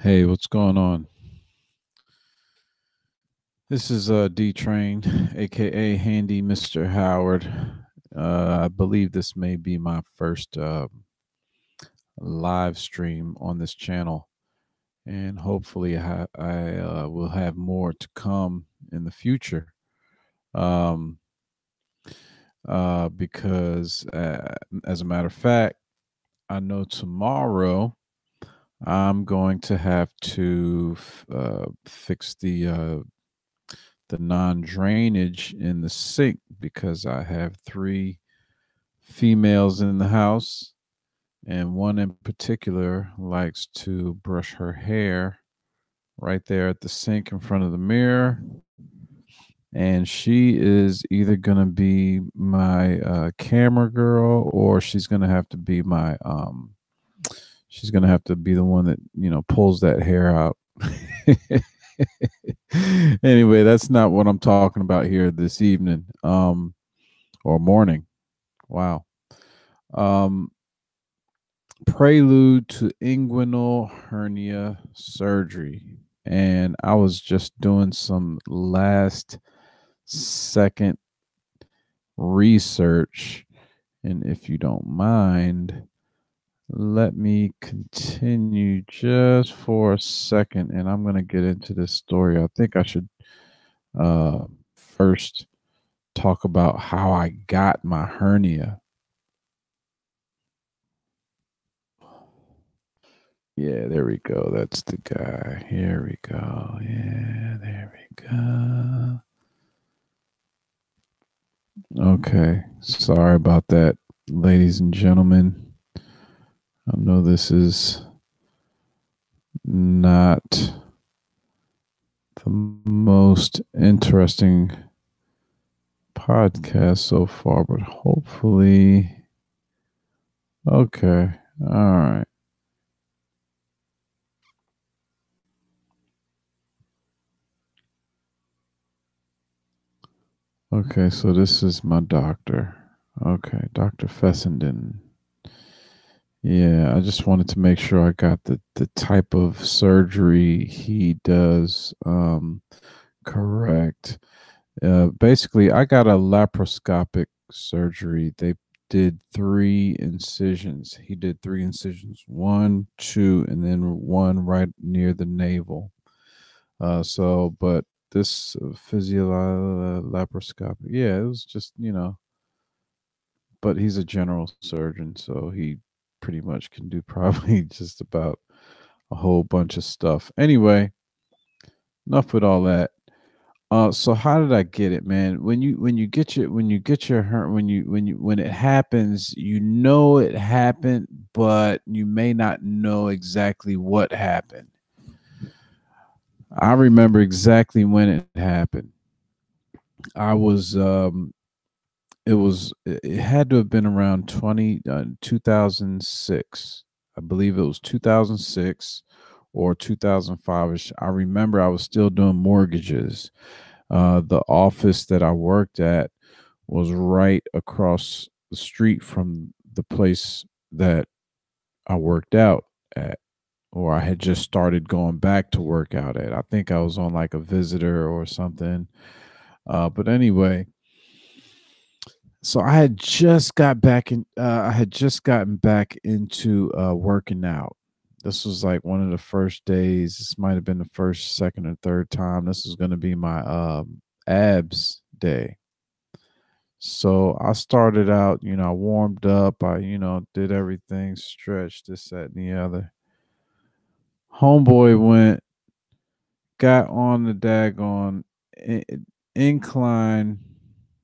Hey, what's going on? This is D Train, aka Handy Mr. Howard. I believe this may be my first live stream on this channel, and hopefully, I will have more to come in the future. Um, because, as a matter of fact, I know tomorrow I'm going to have to fix the non-drainage in the sink because I have three females in the house, and one in particular likes to brush her hair right there at the sink in front of the mirror. And she is either going to be my camera girl, or she's going to have to be the one that, pulls that hair out. Anyway, that's not what I'm talking about here this evening. Or morning. Wow. Um, Prelude to Inguinal Hernia surgery. And I was just doing some last second research. And if you don't mind, let me continue just for a second. And I'm going to get into this story. I think I should uh, first talk about how I got my hernia. Yeah, there we go. That's the guy. Here we go. Yeah, there we go. Okay. Sorry about that, ladies and gentlemen. I know this is not the most interesting podcast so far, but hopefully. Okay. All right. Okay, so this is my doctor. Okay, Dr. Fessenden. Yeah, I just wanted to make sure I got the type of surgery he does correct. Basically, I got a laparoscopic surgery. They did three incisions. He did three incisions, one, two, and then one right near the navel. But this laparoscopic, yeah, it was just but he's a general surgeon, so he pretty much can do probably just about a whole bunch of stuff. Anyway, enough with all that. So how did I get it, man? When it happens, you know it happened, but you may not know exactly what happened. I remember exactly when it happened. I was it had to have been around 2006. I believe it was 2006 or 2005. I remember I was still doing mortgages. The office that I worked at was right across the street from the place that I worked out at, or I had just started going back to work out at. I think I was on like a visitor or something. But anyway, so I had just got back in. I had just gotten back into working out. This was like one of the first days. This might have been the first, second, or third time. This was going to be my abs day. So I started out, I warmed up. I, did everything, stretched, this, that, and the other. Homeboy went, got on the daggone incline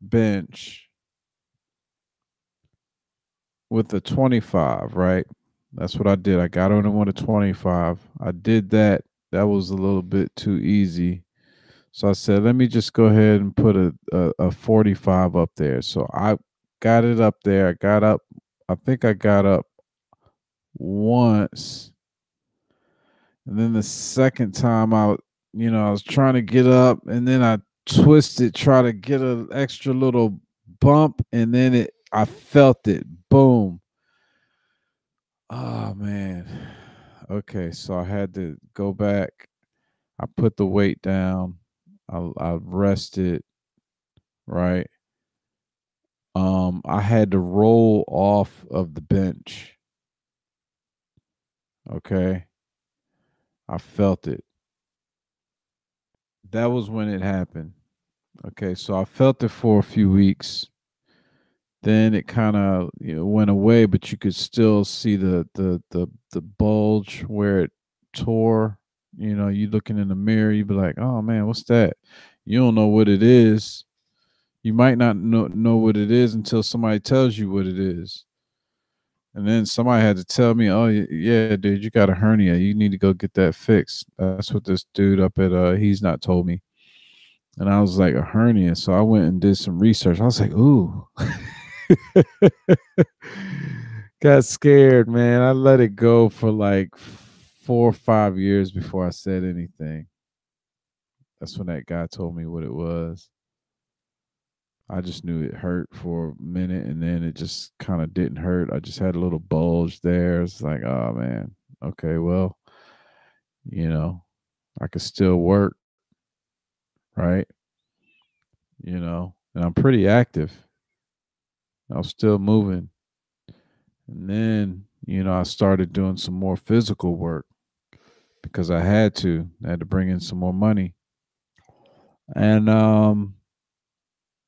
bench with a 25, right? That's what I did. I got on it with a 25. I did that. That was a little bit too easy. So I said, let me just go ahead and put a 45 up there. So I got it up there. I got up. I think I got up once. And then the second time I was trying to get up, and then I twisted, try to get an extra little bump, and then I felt it. Boom. Oh man. Okay, so I had to go back. I put the weight down. I rested, right? I had to roll off of the bench. Okay. I felt it. That was when it happened. Okay, so I felt it for a few weeks. Then it kind of went away, but you could still see the bulge where it tore. You looking in the mirror, you be like, "Oh man, what's that?" You don't know what it is. You might not know what it is until somebody tells you what it is. And then somebody had to tell me, "Oh yeah, dude, you got a hernia. You need to go get that fixed." That's what this dude up at He's Not told me. And I was like, a hernia. So I went and did some research. I was like, ooh. Got scared, man. I let it go for like 4 or 5 years before I said anything. That's when that guy told me what it was. I just knew it hurt for a minute and then it just kind of didn't hurt. I just had a little bulge there. It's like, oh man, okay, well, you know, I could still work, right? And I'm pretty active. I was still moving. And then, I started doing some more physical work because I had to. I had to bring in some more money. And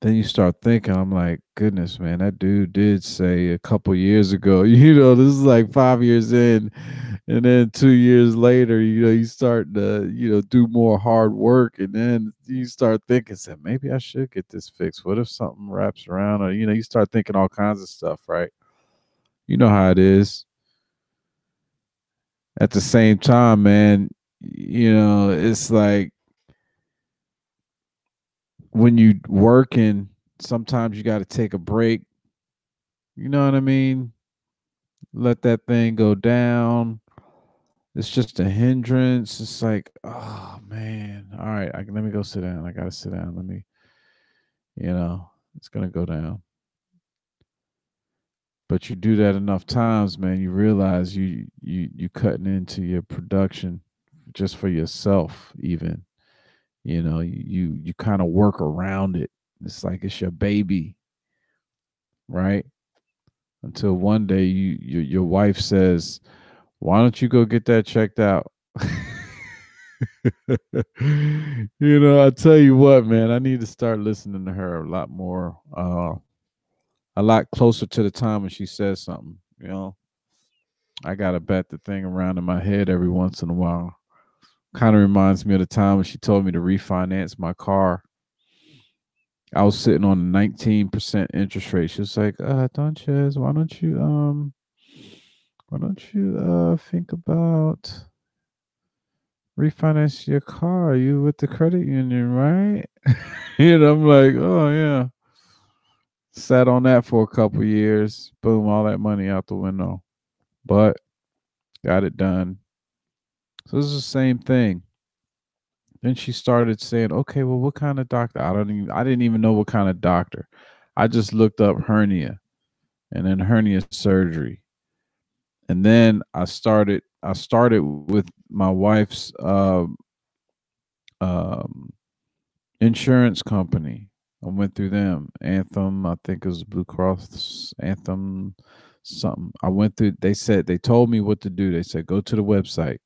then you start thinking, I'm like, goodness, man, that dude did say a couple years ago, this is like 5 years in. And then 2 years later, you start to, do more hard work. And then you start thinking, say, maybe I should get this fixed. What if something wraps around? Or, you start thinking all kinds of stuff, right? You know how it is. At the same time, man, it's like when you working, sometimes you got to take a break. You know what I mean? Let that thing go down. It's just a hindrance. It's like, oh man, all right, let me go sit down. I gotta sit down. Let me, it's gonna go down. But you do that enough times, man, you realize you cutting into your production just for yourself, even. You kind of work around it. It's like it's your baby, right? Until one day your wife says, "Why don't you go get that checked out?" I tell you what, man, I need to start listening to her a lot more, a lot closer to the time when she says something. I gotta bat the thing around in my head every once in a while. Kind of reminds me of the time when she told me to refinance my car. I was sitting on a 19% interest rate. She was like, Donchez, why don't you think about refinance your car? You with the credit union, right? I'm like, oh yeah. Sat on that for a couple years. Boom, all that money out the window. But got it done. So it's the same thing. Then she started saying, okay, well, what kind of doctor? I didn't even know what kind of doctor. I just looked up hernia and then hernia surgery. And then I started with my wife's um, insurance company. I went through them. Anthem, I think it was Blue Cross Anthem, something. I went through, they told me what to do. They said, go to the website,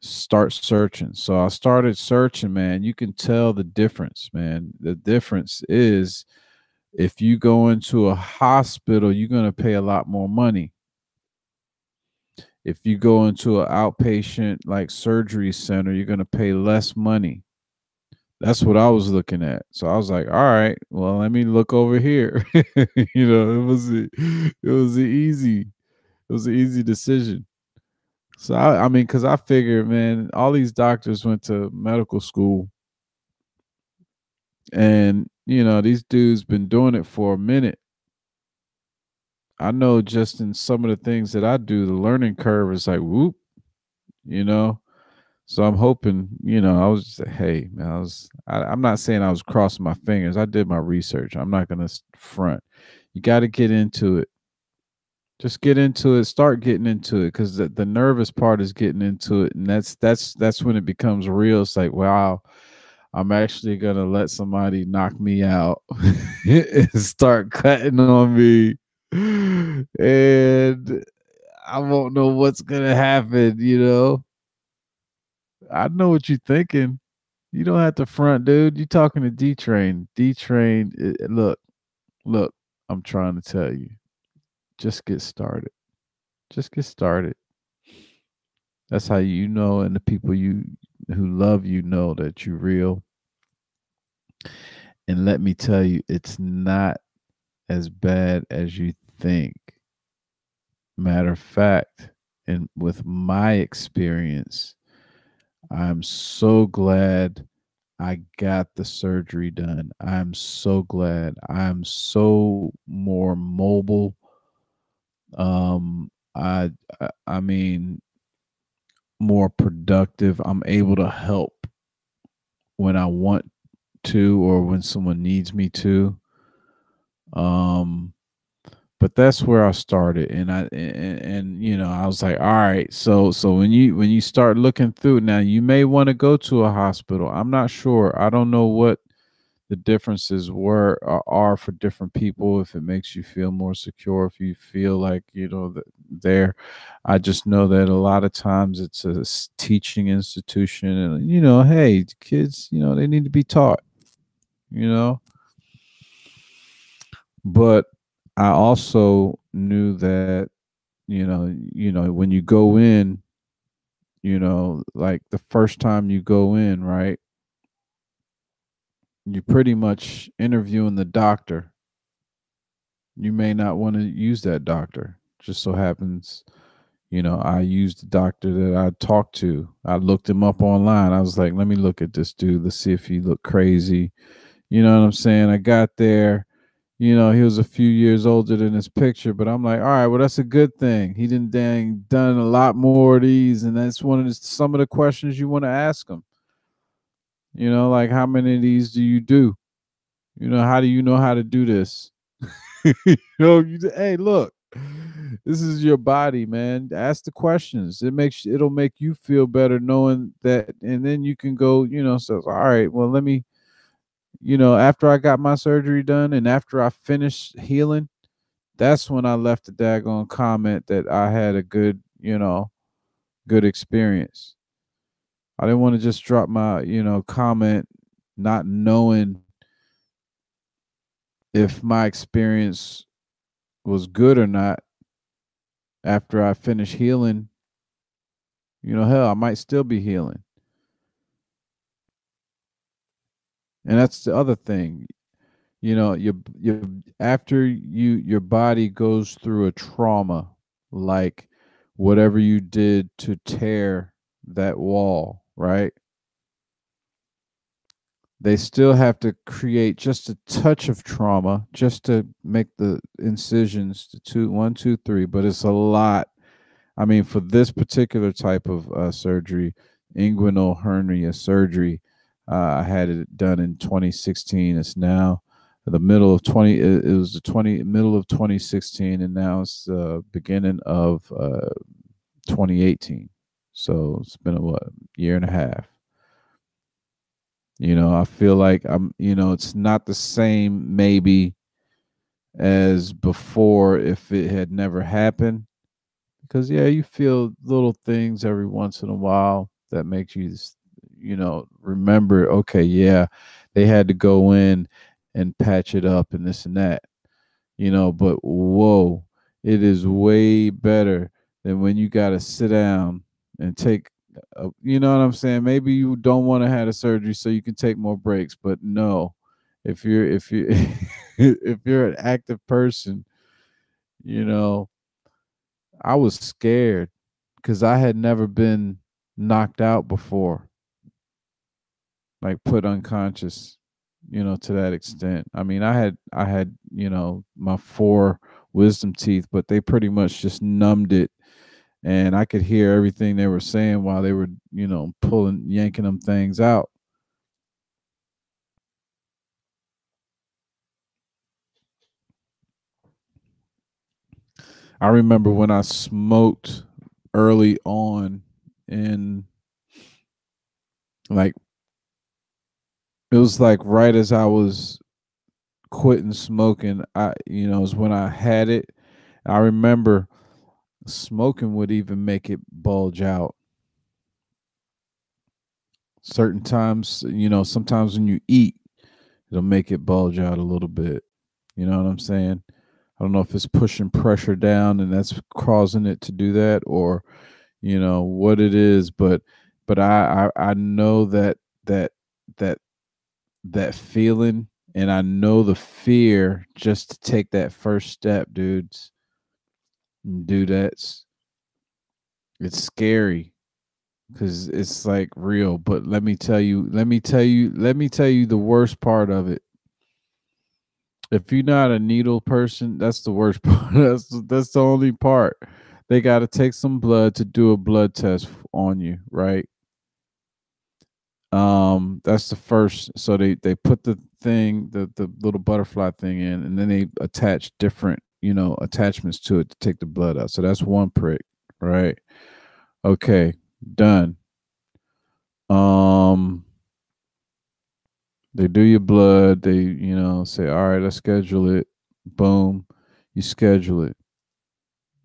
start searching. So I started searching, man. You can tell the difference, man. The difference is if you go into a hospital, you're going to pay a lot more money. If you go into an outpatient like surgery center, you're going to pay less money. That's what I was looking at. So I was like, all right, well, let me look over here. It was an easy decision. So I mean, because I figured, man, all these doctors went to medical school, and these dudes been doing it for a minute. I know just in some of the things that I do, the learning curve is like whoop, you know. So I'm hoping, I was just, hey, man, I'm not saying I was crossing my fingers. I did my research. I'm not going to front. You got to get into it. Just get into it. Start getting into it because the nervous part is getting into it, and that's when it becomes real. It's like, wow, I'm actually gonna let somebody knock me out and start cutting on me, and I won't know what's gonna happen. I know what you're thinking. You don't have to front, dude. You talking to D Train. D Train, look, look. I'm trying to tell you. Just get started. Just get started. That's how you know, and the people you who love you know that you're real. And let me tell you, it's not as bad as you think. Matter of fact, and with my experience, I'm so glad I got the surgery done. I'm so glad. I'm so more mobile. I mean, more productive. I'm able to help when I want to or when someone needs me to. Um, but that's where I started, and I was like, all right, so when you start looking through now, you may want to go to a hospital. I'm not sure. I don't know what the differences were are for different people. If it makes you feel more secure, if you feel like there. I just know that a lot of times it's a teaching institution, and hey, kids, they need to be taught. You know, but I also knew that when you go in, like the first time you go in, right, you pretty much interviewing the doctor. You may not want to use that doctor. Just so happens, I used the doctor that I talked to. I looked him up online. I was like, let me look at this dude. Let's see if he looked crazy. You know what I'm saying? I got there. He was a few years older than his picture, but I'm like, all right, well, that's a good thing. He didn't done a lot more of these, and that's some of the questions you want to ask him. Like how many of these do you do? How do you know how to do this? Hey, look, this is your body, man. Ask the questions. It'll make you feel better knowing that, and then you can go, so all right, well, let me, after I got my surgery done and after I finished healing, that's when I left a daggone comment that I had a good experience. I didn't want to just drop my, comment not knowing if my experience was good or not after I finished healing. Hell, I might still be healing. And that's the other thing. You after your body goes through a trauma, like whatever you did to tear that wall, right? They still have to create just a touch of trauma just to make the incisions to two, one, two, three, but it's a lot. I mean, for this particular type of surgery, inguinal hernia surgery, I had it done in 2016. It's now the middle of 20. It was the middle of 2016, and now it's beginning of 2018. So it's been a year and a half. I feel like it's not the same maybe as before if it had never happened. Because yeah, you feel little things every once in a while that makes you, remember. Okay, yeah, they had to go in and patch it up and this and that. But whoa, it is way better than when you got to sit down and take. You know what I'm saying? Maybe you don't want to have a surgery so you can take more breaks, but no, if you if you're an active person, you know I was scared because I had never been knocked out before, like put unconscious, to that extent. I mean, I had my four wisdom teeth, but they pretty much just numbed it, and I could hear everything they were saying while they were, yanking them things out. I remember when I smoked early on in, like, it was like right as I was quitting smoking, is when I had it. I remember smoking would even make it bulge out certain times. Sometimes when you eat, it'll make it bulge out a little bit. You know what I'm saying? I don't know if it's pushing pressure down and that's causing it to do that, or what it is, but I know that that that feeling, and I know the fear just to take that first step, dudes. Dude, it's scary because it's like real. But let me tell you the worst part of it. If you're not a needle person, that's the worst part. That's the only part. They got to take some blood to do a blood test on you, right? That's the first. So they put the thing, the little butterfly thing in, and then they attach different attachments to it to take the blood out. So that's one prick, right? Okay, done. um they do your blood. They say, all right, let's schedule it. Boom, you schedule it.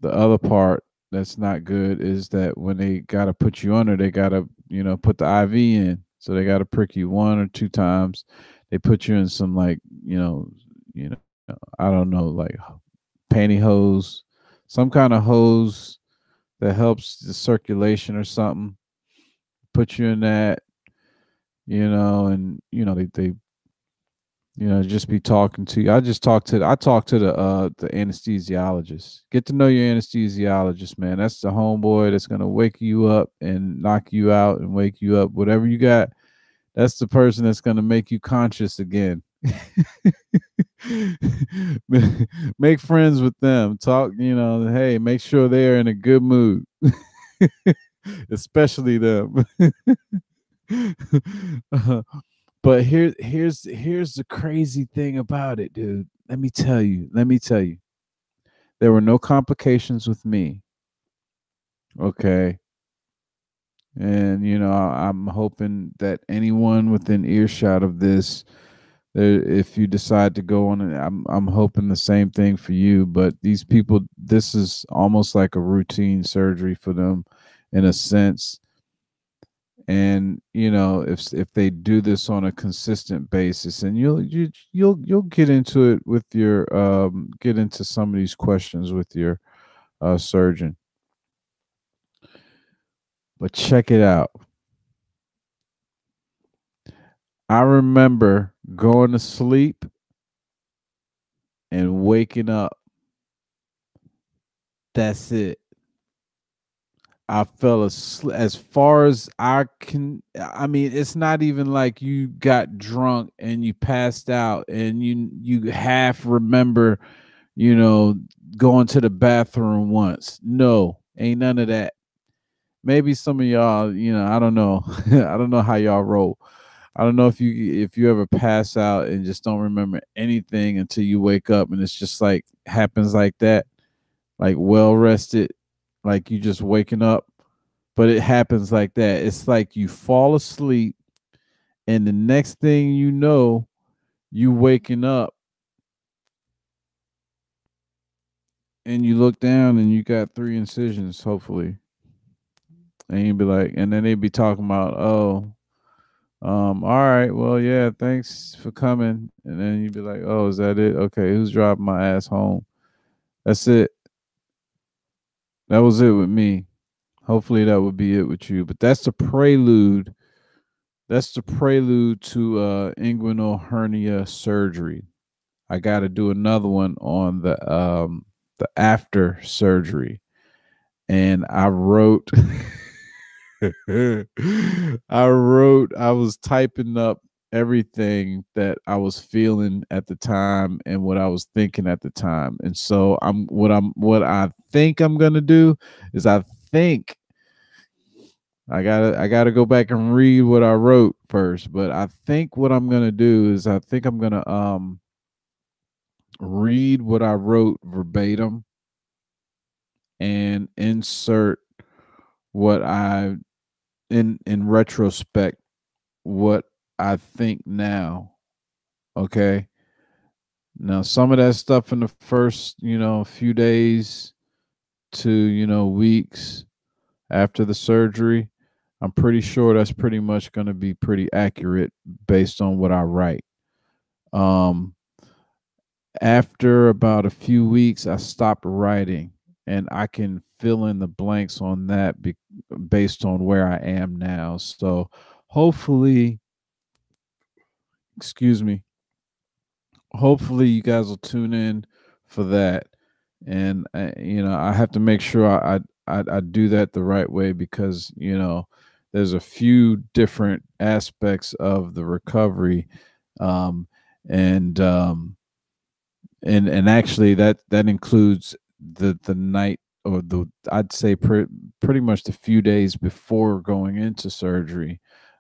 The other part that's not good is that when they got to put you under, they got to put the IV in. So they got to prick you one or two times. They put you in some, like, you know I don't know, like pantyhose, some kind of hose that helps the circulation or something. Put you in that, and they just be talking to you. I talk to the anesthesiologist. Get to know your anesthesiologist, man. That's the homeboy that's gonna wake you up and knock you out and wake you up. Whatever you got, that's the person that's gonna make you conscious again. Make friends with them. Talk, hey, make sure they're in a good mood. Especially them. Uh, but here's the crazy thing about it, dude. Let me tell you. There were no complications with me. Okay. And I'm hoping that anyone within earshot of this, if you decide to go on it, I'm hoping the same thing for you. But these people, this is almost like a routine surgery for them, in a sense. And if they do this on a consistent basis, and you'll get into it with your get into some of these questions with your surgeon. But check it out. I remember going to sleep and waking up. That's it. I fell asleep as far as I can. I mean, it's not even like you got drunk and you passed out and you half remember, you know, going to the bathroom once. No, ain't none of that. Maybe some of y'all, I don't know. I don't know how y'all roll. I don't know if you ever pass out and just don't remember anything until you wake up, and it's just like happens like that, like well rested, like you just waking up, but it happens like that. It's like you fall asleep, and the next thing you know, you waking up, and you look down and you got three incisions, hopefully. And you'd be like, and then they'd be talking about, oh, all right, well, yeah, thanks for coming. And then you'd be like, oh, is that it? Okay, who's driving my ass home? That's it. That was it with me. Hopefully that would be it with you. But that's the prelude. That's the prelude to inguinal hernia surgery. I got to do another one on the after surgery. And I wrote I was typing up everything that I was feeling at the time and what I was thinking at the time. And so what I think I'm going to do is I think I gotta go back and read what I wrote first, but I think what I'm gonna do is I think I'm gonna read what I wrote verbatim, and insert what I in retrospect what I think now. Okay. Now some of that stuff in the first, few days to, weeks after the surgery, I'm pretty sure that's pretty much going to be pretty accurate based on what I write. Um After about a few weeks, I stopped writing, and I can fill in the blanks on that based on where I am now. So hopefully, excuse me, hopefully you guys will tune in for that. And I have to make sure I do that the right way, because there's a few different aspects of the recovery, um, and and actually that includes the night, or the I'd say pretty much the few days before going into surgery,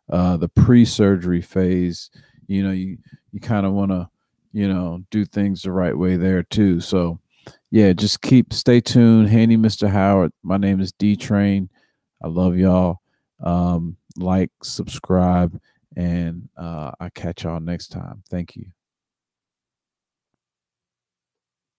the pre-surgery phase. You kind of want to do things the right way there too. So yeah, just stay tuned. Handy Mr. Howard, my name is D Train. I love y'all. Like, subscribe, and I catch y'all next time. Thank you.